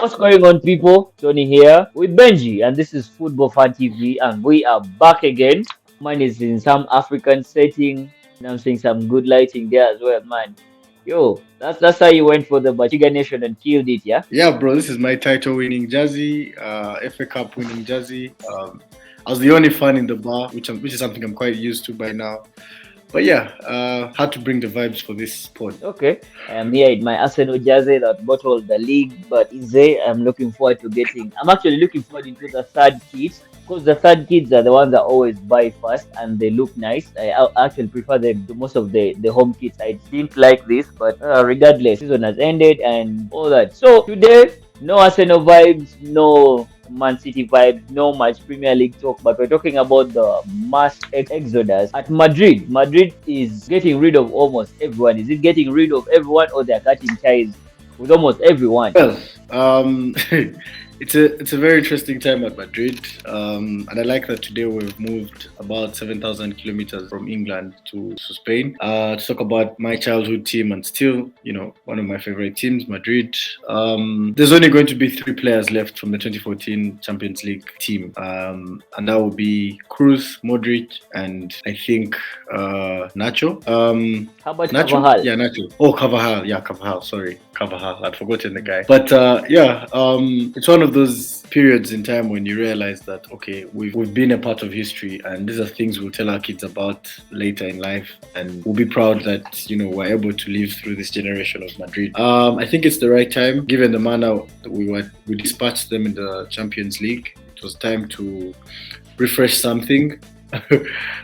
What's going on, people? Tony here with Benji, and this is Football Fan TV, and we are back again. Mine is in some African setting, and I'm seeing some good lighting there as well, man. Yo, that's how you went for the Bachiga Nation and killed it, yeah? Yeah, bro, this is my title winning jersey, FA Cup winning jersey. I was the only fan in the bar, which is something I'm quite used to by now. But yeah, had to bring the vibes for this pod. Okay, I am here in my Arsenal jersey that bottled the league, but Ize, I'm looking forward to getting. I'm actually looking forward into the third kit because the third kids are the ones that always buy first and they look nice. I actually prefer them to most of the home kits. I didn't like this, but regardless, season has ended and all that. So today, no Arsenal vibes, no Man City vibes, no much Premier League talk, but we're talking about the mass exodus at Madrid. Madrid is getting rid of almost everyone. Is it getting rid of everyone or they're cutting ties with almost everyone? Well, it's a very interesting time at Madrid, and I like that today we've moved about 7,000 kilometers from England to Spain to talk about my childhood team and still, one of my favorite teams, Madrid. There's only going to be 3 players left from the 2014 Champions League team, and that would be Cruz, Modric, and I think Nacho. How about Nacho? Carvajal? Yeah, Nacho. Oh, Carvajal. Yeah, Carvajal. Sorry, Carvajal. I'd forgotten the guy. But it's one of those periods in time when you realize that okay, we've been a part of history, and these are things we'll tell our kids about later in life, and we'll be proud that we're able to live through this generation of Madrid. I think it's the right time, given the manner that we dispatched them in the Champions League. It was time to refresh something.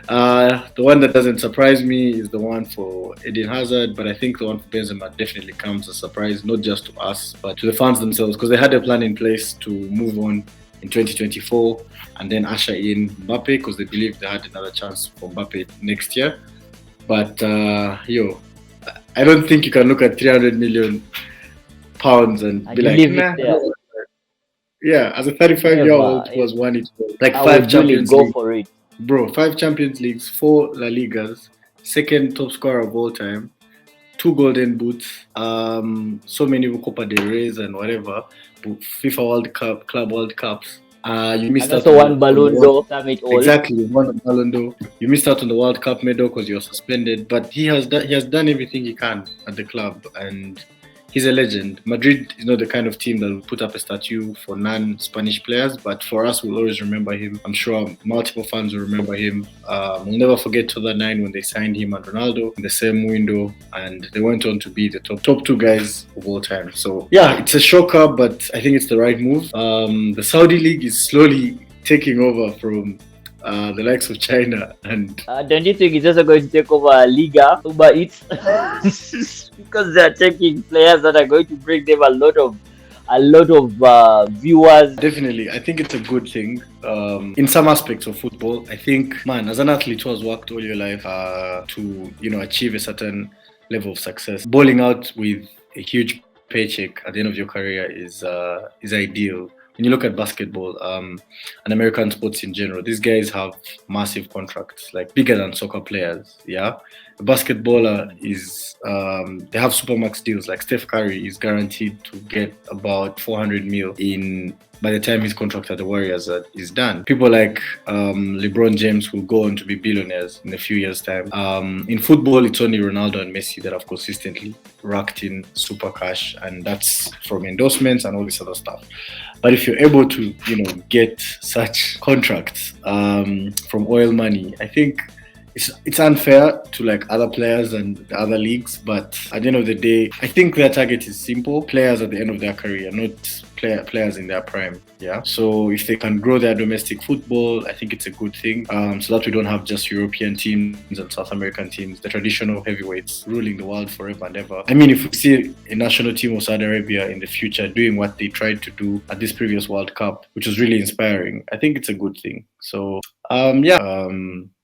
The one that doesn't surprise me is the one for Eden Hazard, but I think the one for Benzema definitely comes as a surprise, not just to us, but to the fans themselves, because they had a plan in place to move on in 2024 and then usher in Mbappe, because they believed they had another chance for Mbappe next year. But I don't think you can look at 300 million pounds and be like, nah. Yeah, as a 35-year-old who has won it like I 5 would really Champions go League. for it. Bro, 5 Champions Leagues, 4 La Ligas, second top scorer of all time, 2 Golden Boots, so many Copa del Rey's and whatever, FIFA World Cup, Club World Cups. You missed And out also on one Ballon d'Or, summit all. Exactly, one Ballon d'Or. You missed out on the World Cup medal because you were suspended, but he has done everything he can at the club, and he's a legend. Madrid is not the kind of team that will put up a statue for non-Spanish players, but for us, we'll always remember him. I'm sure multiple fans will remember him. We'll never forget 2009 when they signed him and Ronaldo in the same window, and they went on to be the top 2 guys of all time. So yeah, it's a shocker, but I think it's the right move. The Saudi League is slowly taking over from the likes of China, and don't you think it's also going to take over Liga, Uber Eats? Because they're taking players that are going to bring them a lot of viewers. Definitely, I think it's a good thing. In some aspects of football, I think, man, as an athlete who has worked all your life to achieve a certain level of success, balling out with a huge paycheck at the end of your career is ideal. When you look at basketball and American sports in general, these guys have massive contracts, like bigger than soccer players. Yeah, a basketballer is they have supermax deals. Like Steph Curry is guaranteed to get about 400 mil in by the time his contract at the Warriors is done. People like LeBron James will go on to be billionaires in a few years' time. In football, it's only Ronaldo and Messi that have consistently racked in super cash, and that's from endorsements and all this other stuff. But if you're able to, get such contracts from oil money, I think it's unfair to like other players and the other leagues. But at the end of the day, I think their target is simple: players at the end of their career, not players in their prime. Yeah. So if they can grow their domestic football, I think it's a good thing. So that we don't have just European teams and South American teams, the traditional heavyweights ruling the world forever and ever. I mean, if we see a national team of Saudi Arabia in the future doing what they tried to do at this previous World Cup, which was really inspiring, I think it's a good thing. So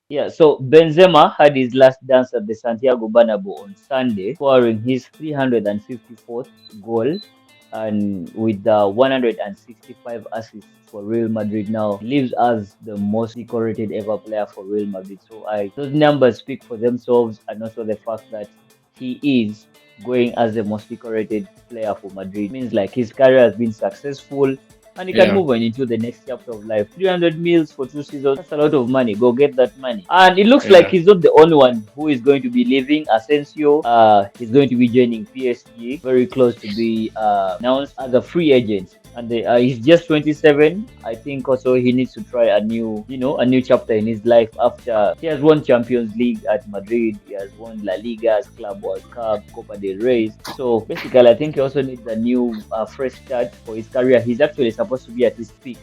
Yeah, so Benzema had his last dance at the Santiago Bernabeu on Sunday, scoring his 354th goal and with 165 assists for Real Madrid now leaves as the most decorated ever player for Real Madrid. So those numbers speak for themselves, and also the fact that he is going as the most decorated player for Madrid. Means like his career has been successful and he can Yeah, move on into the next chapter of life. 300 mils for 2 seasons, that's a lot of money. Go get that money. And it looks like yeah. he's not the only one who is going to be leaving. Asensio, he's going to be joining PSG, very close to be announced as a free agent. And he's just 27. I think also he needs to try a new chapter in his life after he has won Champions League at Madrid. He has won La Liga, Club World Cup, Copa del Rey. So basically, I think he also needs a new, fresh start for his career. He's actually supposed to be at his peak.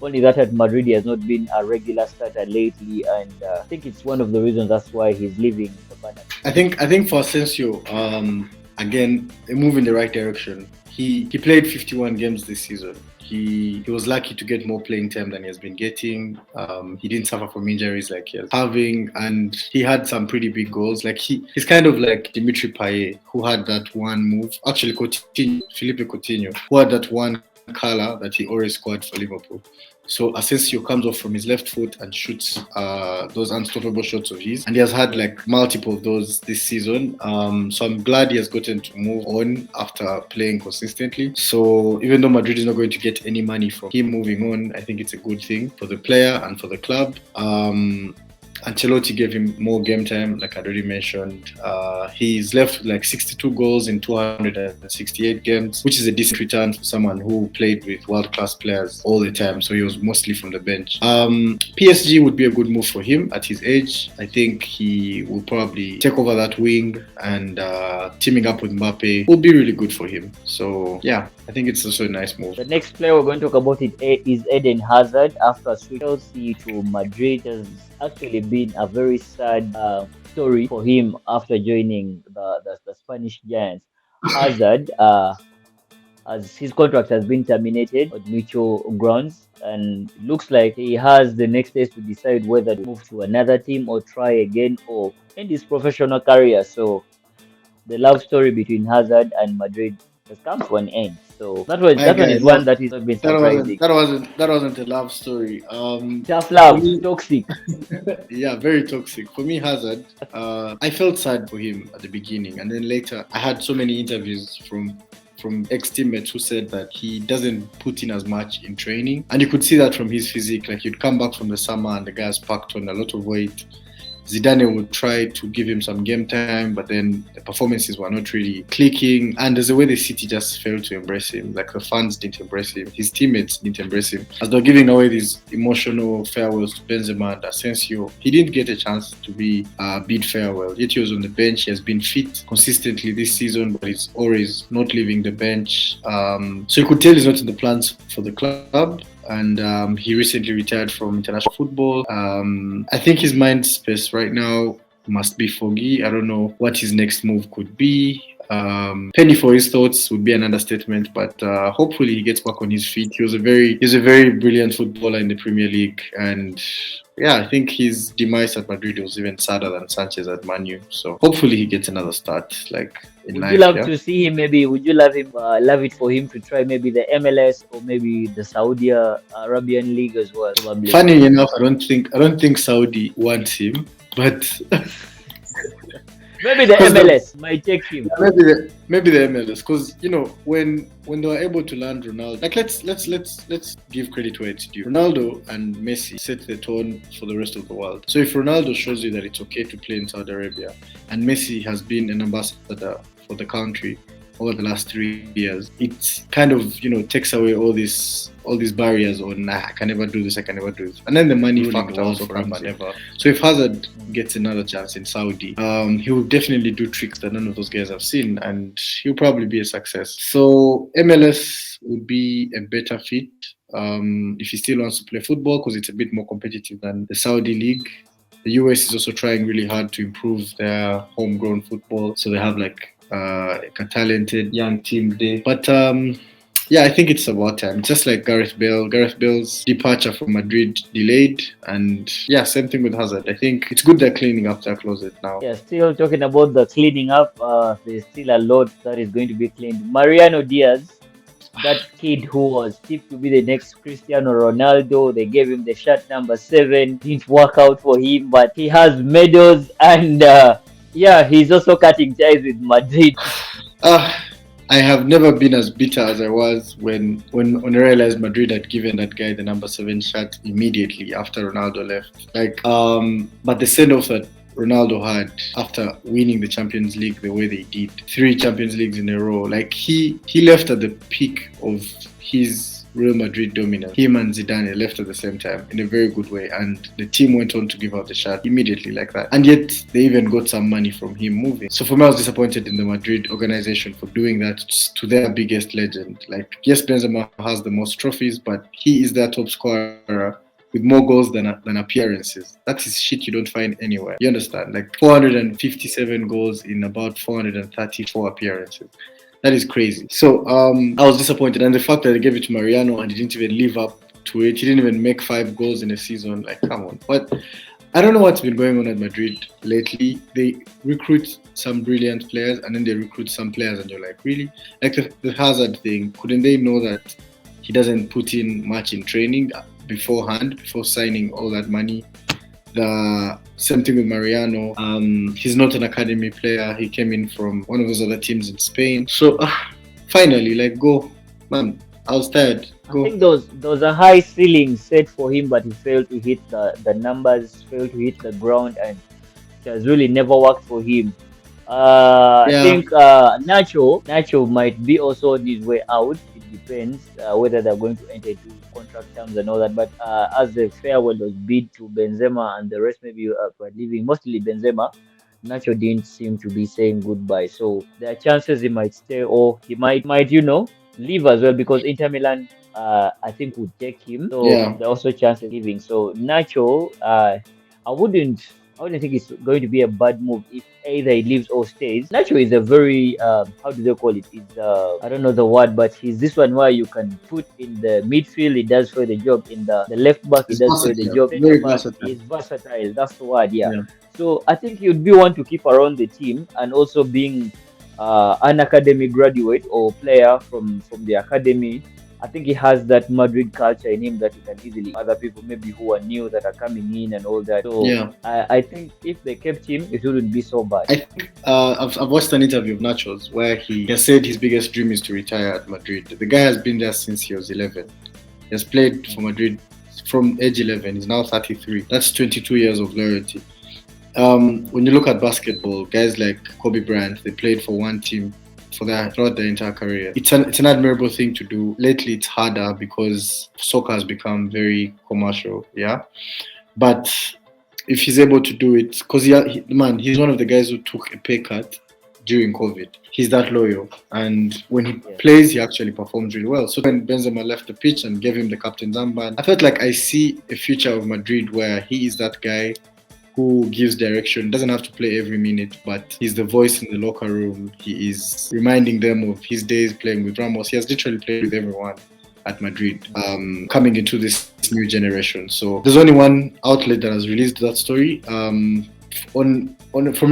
Only that at Madrid he has not been a regular starter lately, and I think it's one of the reasons that's why he's leaving the banner. I think for Asensio, again, a move in the right direction. He played 51 games this season. He was lucky to get more playing time than he has been getting. He didn't suffer from injuries like he is having, and he had some pretty big goals. Like he's kind of like Dimitri Payet, who had that one move. Actually, Felipe Coutinho, who had that one color that he always scored for Liverpool. So Asensio comes off from his left foot and shoots those unstoppable shots of his, and he has had like multiple of those this season. So I'm glad he has gotten to move on after playing consistently. So even though Madrid is not going to get any money from him moving on, I think it's a good thing for the player and for the club. Ancelotti gave him more game time, like I already mentioned. He's left with like 62 goals in 268 games, which is a decent return for someone who played with world-class players all the time. So he was mostly from the bench. PSG would be a good move for him at his age. I think he will probably take over that wing, and teaming up with Mbappe will be really good for him. So yeah, I think it's also a nice move. The next player we're going to talk about is Eden Hazard after switching Chelsea to Madrid. Has actually been a very sad story for him after joining the Spanish Giants. Hazard, as his contract has been terminated on mutual grounds, and it looks like he has the next days to decide whether to move to another team or try again or end his professional career. So the love story between Hazard and Madrid has come to an end. So My that one is guys, one that is not been surprising. that wasn't a love story. Tough For love, me, toxic. yeah, very toxic. For me, Hazard, I felt sad for him at the beginning, and then later I had so many interviews from ex-teammates who said that he doesn't put in as much in training, and you could see that from his physique. Like he'd come back from the summer and the guy's packed on a lot of weight. Zidane would try to give him some game time, but then the performances were not really clicking. And there's a way the city just failed to embrace him. Like the fans didn't embrace him, his teammates didn't embrace him. As they're giving away these emotional farewells to Benzema and Asensio, he didn't get a chance to be bid farewell. Yet he was on the bench. He has been fit consistently this season, but he's always not leaving the bench. So you could tell he's not in the plans for the club. And he recently retired from international football. I think his mind space right now must be foggy. I don't know what his next move could be. Penny for his thoughts would be an understatement, but hopefully he gets back on his feet. He was a very brilliant footballer in the Premier League, and yeah, I think his demise at Madrid was even sadder than Sanchez at Man U. So hopefully he gets another start, like in Would life. you love Yeah. to see him? Maybe would you love it for him to try maybe the MLS or maybe the Saudi Arabian League as well? Probably. Funny enough, I don't think Saudi wants him, but Maybe the because MLS might take him. maybe the MLS, because you know when they were able to land Ronaldo, like let's give credit where it's due. Ronaldo and Messi set the tone for the rest of the world. So if Ronaldo shows you that it's okay to play in Saudi Arabia, and Messi has been an ambassador for the country over the last 3 years, it kind of takes away all these barriers on I can never do this, I can never do this, and then the money Ruling factor the world also comes in. whatever. So if Hazard gets another chance in Saudi, he will definitely do tricks that none of those guys have seen, and he'll probably be a success. So MLS would be a better fit if he still wants to play football, because it's a bit more competitive than the Saudi league. The US is also trying really hard to improve their homegrown football, so they have like a talented young team there. But yeah, I think it's about time. Just like Gareth Bale. Gareth Bale's departure from Madrid delayed, and yeah, same thing with Hazard. I think it's good they're cleaning up their closet now. Yeah, still talking about the cleaning up. There's still a lot that is going to be cleaned. Mariano Diaz, that kid who was tipped to be the next Cristiano Ronaldo. They gave him the shirt number 7. Didn't work out for him, but he has medals and Yeah, he's also cutting ties with Madrid. Uh, I have never been as bitter as I was when I realized Madrid had given that guy the number 7 shirt immediately after Ronaldo left. But the send off that Ronaldo had after winning the Champions League the way they did, 3 Champions Leagues in a row, like he left at the peak of his Real Madrid dominance. Him and Zidane left at the same time in a very good way, and the team went on to give out the shot immediately like that. And yet they even got some money from him moving. So for me, I was disappointed in the Madrid organization for doing that to their biggest legend. Like, yes, Benzema has the most trophies, but he is their top scorer with more goals than appearances. That is shit you don't find anywhere. You understand? Like 457 goals in about 434 appearances. That is crazy. So I was disappointed, and the fact that they gave it to Mariano and he didn't even live up to it. He didn't even make 5 goals in a season. Like, come on. But I don't know what's been going on at Madrid lately. They recruit some brilliant players, and then they recruit some players, and you're like, really? Like the Hazard thing. Couldn't they know that he doesn't put in much in training beforehand, before signing all that money? The same thing with Mariano. He's not an academy player. He came in from one of those other teams in Spain. So finally, like, go, man. I was tired. I Go. think those are high ceilings set for him, but he failed to hit the numbers, failed to hit the ground, and it has really never worked for him. I Yeah, think Nacho might be also on his way out. It depends whether they're going to enter into contract terms and all that. But as the farewell was bid to Benzema and the rest maybe were leaving, mostly Benzema, Nacho didn't seem to be saying goodbye. So there are chances he might stay, or he might leave as well, because Inter Milan I think would take him. So yeah. there are also chances leaving. So Nacho, I wouldn't I wouldn't think it's going to be a bad move if either he leaves or stays. Nacho is a very how do they call it? It's I don't know the word, but he's this one where you can put in the midfield, he does for the job. In the left back, he It's does for the versatile. job. Center Very back, versatile. he's versatile. That's the word, yeah. Yeah. So I think he would be one to keep around the team, and also being an academy graduate or player from the academy. I think he has that Madrid culture in him that he can easily other people maybe who are new that are coming in and all that. So Yeah. I think if they kept him, it wouldn't be so bad. I think I've watched an interview of Nacho's where he has said his biggest dream is to retire at Madrid. The guy has been there since he was 11. He has played for Madrid from age 11. He's now 33. That's 22 years of loyalty. When you look at basketball, guys like Kobe Bryant, they played for one team throughout their entire career. It's an admirable thing to do. Lately, it's harder because soccer has become very commercial. Yeah, but if he's able to do it, because he's one of the guys who took a pay cut during COVID. He's that loyal, and when he Yeah. plays, he actually performs really well. So when Benzema left the pitch and gave him the captain's armband, I felt like I see a future of Madrid where he is that guy who gives direction, doesn't have to play every minute, but he's the voice in the locker room. He is reminding them of his days playing with Ramos. He has literally played with everyone at Madrid, coming into this new generation. So there's only one outlet that has released that story. From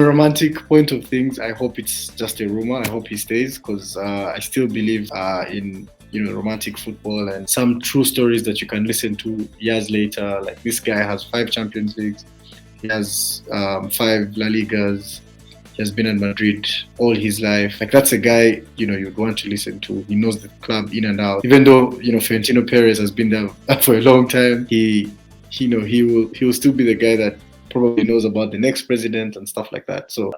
a romantic point of things, I hope it's just a rumor. I hope he stays, because I still believe in romantic football and some true stories that you can listen to years later. Like, this guy has 5 Champions Leagues. He has 5 La Ligas. He has been at Madrid all his life. Like, that's a guy, you'd want to listen to. He knows the club in and out. Even though, Florentino Perez has been there for a long time, he will still be the guy that probably knows about the next president and stuff like that. So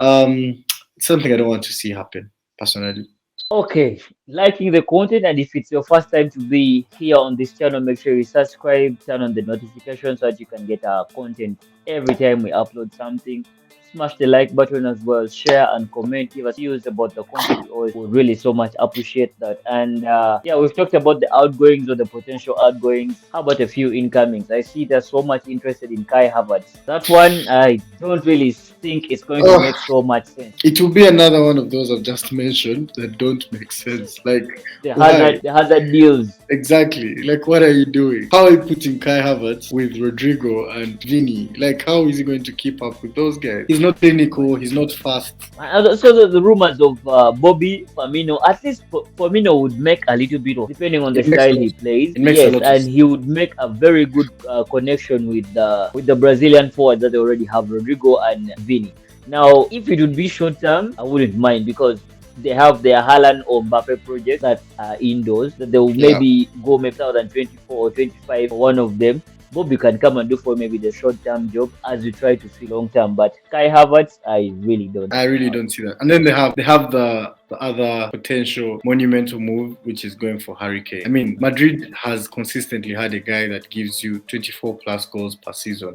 it's something I don't want to see happen, personally. Okay, liking the content, and if it's your first time to be here on this channel, make sure you subscribe, turn on the notifications so that you can get our content every time we upload something. Smash the like button as well, share and comment, give us views about the content. We always would really so much appreciate that. And yeah, we've talked about the outgoings or the potential outgoings. How about a few incomings? I see there's so much interested in Kai Havertz. That one I don't really think it's going to Oh, make so much sense. it will be another one of those I've just mentioned that don't make sense. Like, The why? hazard deals. Exactly. Like, what are you doing? How are you putting Kai Havertz with Rodrigo and Vini? Like, how is he going to keep up with those guys? He's not clinical. He's not fast. And also the rumors of Bobby Firmino. At least Firmino would make a little bit of, depending on the It makes a style lot. he plays. It makes a Yes, lot of and sense. he would make a very good connection with the Brazilian forward that they already have, Rodrigo and Vini. Now, if it would be short term, I wouldn't mind because they have their Haaland or Mbappe projects that are indoors that they will Yeah. maybe go maybe 2024 or 25 for one of them. Bob, you can come and do for maybe the short term job as you try to see long term. But Kai Havertz, I really don't I see really how. don't see that. And then they have the other potential monumental move, which is going for Harry Kane. I mean, Madrid has consistently had a guy that gives you 24 plus goals per season.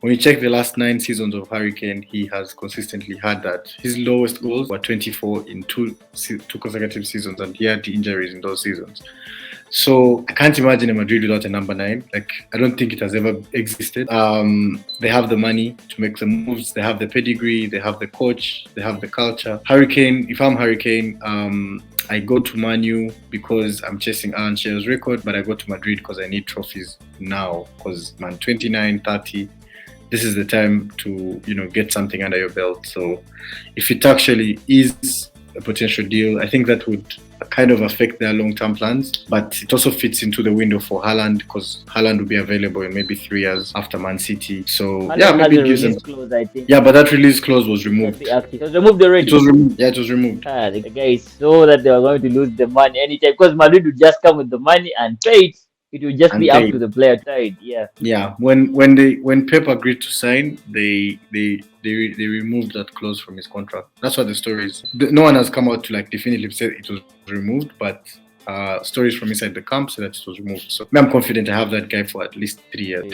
When you check the last 9 seasons of Harry Kane, he has consistently had that. His lowest goals were 24 in two consecutive seasons, and he had the injuries in those seasons. So I can't imagine a Madrid without a number 9. Like, I don't think it has ever existed. They have the money to make the moves. They have the pedigree. They have the coach. They have the culture. Harry Kane. If I'm Harry Kane, I go to Manu because I'm chasing Alan Shearer's record, but I go to Madrid because I need trophies now. Because man, 29, 30. This is the time to get something under your belt. So if it actually is a potential deal, I think that would kind of affect their long-term plans, but it also fits into the window for Haaland because Haaland will be available in maybe 3 years after Man City. So yeah, Haaland has maybe a it gives them. release clause, I think. Yeah, but that release clause was removed. It was removed already. It was removed. Yeah, it was removed. The guys saw that they were going to lose the money anytime because Madrid would just come with the money and pay it. It would just And be up they, to the player to decide. Yeah. yeah, when Pep agreed to sign, they removed that clause from his contract. That's what the story is. No one has come out to like definitively say it was removed, but stories from inside the camp say that it was removed. So I'm confident I have that guy for at least 3 years.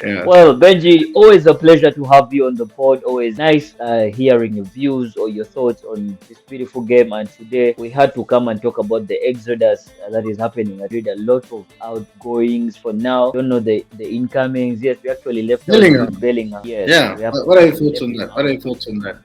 Yeah. Well, Benji, always a pleasure to have you on the pod. Always nice hearing your views or your thoughts on this beautiful game. And today we had to come and talk about the exodus that is happening. I read a lot of outgoings for now. Don't know the incomings. Yes, we actually left out Bellingham. Bellingham. Yes. Yeah. What are your thoughts on that? What are your thoughts on that?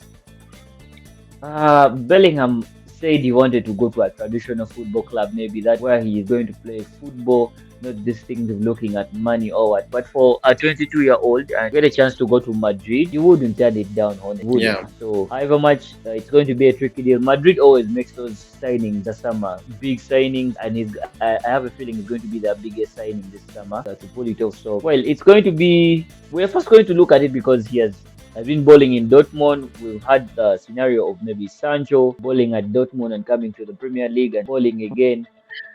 Bellingham said he wanted to go to a traditional football club, maybe that's where he is going to play football, not this thing of looking at money or what. But for a 22-year-old and get a chance to go to Madrid, you wouldn't turn it down, honestly. Yeah. So, however much it's going to be a tricky deal. Madrid always makes those signings the summer, big signings, and I have a feeling it's going to be their biggest signing this summer to pull it off. So, well, it's going to be. We're first going to look at it because he has been bowling in Dortmund. We've had the scenario of maybe Sancho bowling at Dortmund and coming to the Premier League and bowling again.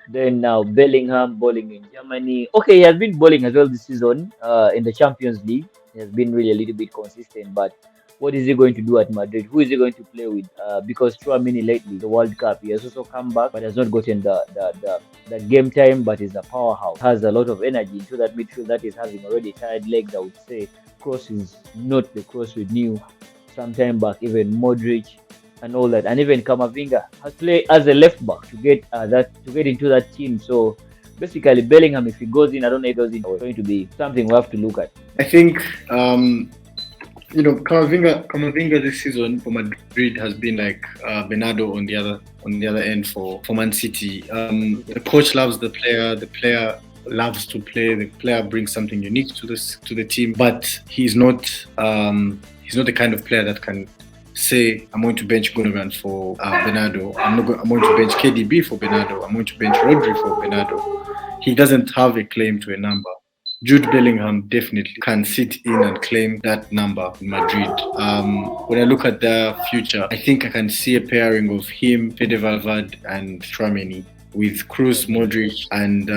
Then now Bellingham bowling in Germany. Okay, he has been bowling as well this season in the Champions League. He has been really a little bit consistent, but what is he going to do at Madrid? Who is he going to play with? Because Tchouaméni lately, the World Cup, he has also come back, but has not gotten the game time, but is a powerhouse. Has a lot of energy into that midfield that is having already tired legs, I would say. Cross is not the cross we knew some time back. Even Modric and all that, and even Camavinga has played as a left back to get into that team. So basically, Bellingham, if he goes in, I don't know if he goes in, it's going to be something we have to look at. I think Camavinga this season for Madrid has been like Bernardo on the other end for Man City. The coach loves the player. The player loves to play. The player brings something unique to the team, but he's not the kind of player that can say, I'm going to bench Gundogan for Bernardo. I'm going to bench KDB for Bernardo. I'm going to bench Rodri for Bernardo. He doesn't have a claim to a number. Jude Bellingham definitely can sit in and claim that number in Madrid. When I look at their future, I think I can see a pairing of him, Fede Valverde, and Tchouaméni, with Kroos, Modric, and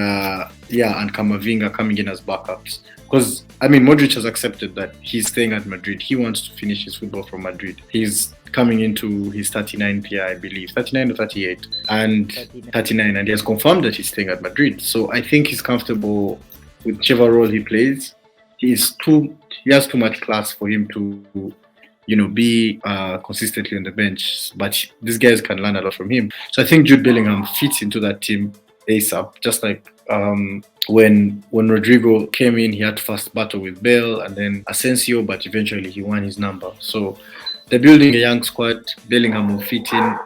Camavinga coming in as backups. Because, I mean, Modric has accepted that he's staying at Madrid. He wants to finish his football from Madrid. He's coming into his 39th year, I believe. 39 or 38. And 39. And he has confirmed that he's staying at Madrid. So I think he's comfortable with whichever role he plays. He has too much class for him to be consistently on the bench. But these guys can learn a lot from him. So I think Jude Bellingham fits into that team ASAP. Just like when Rodrigo came in, he had to first battle with Bale and then Asensio, but eventually he won his number. So they're building a young squad. Bellingham will fit in.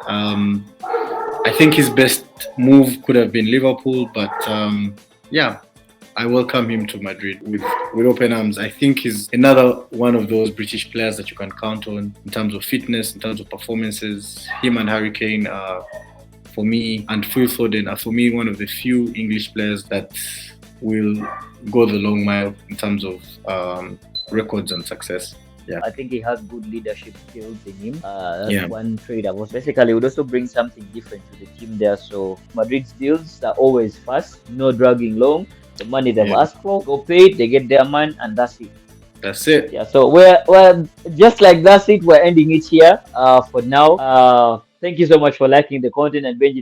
I think his best move could have been Liverpool, but I welcome him to Madrid with open arms. I think he's another one of those British players that you can count on in terms of fitness, in terms of performances. Him and Harry Kane are, for me, and Phil Foden are, for me, one of the few English players that will go the long mile in terms of records and success. Yeah. I think he has good leadership skills in him. That's Yeah. one trade I was basically would also bring something different to the team there. So Madrid's deals are always fast, no dragging long. The money they've Yeah. asked for, go paid, they get their man, and that's it. That's it. Yeah, so we're just like that's it. We're ending it here for now. Thank you so much for liking the content, and Benji,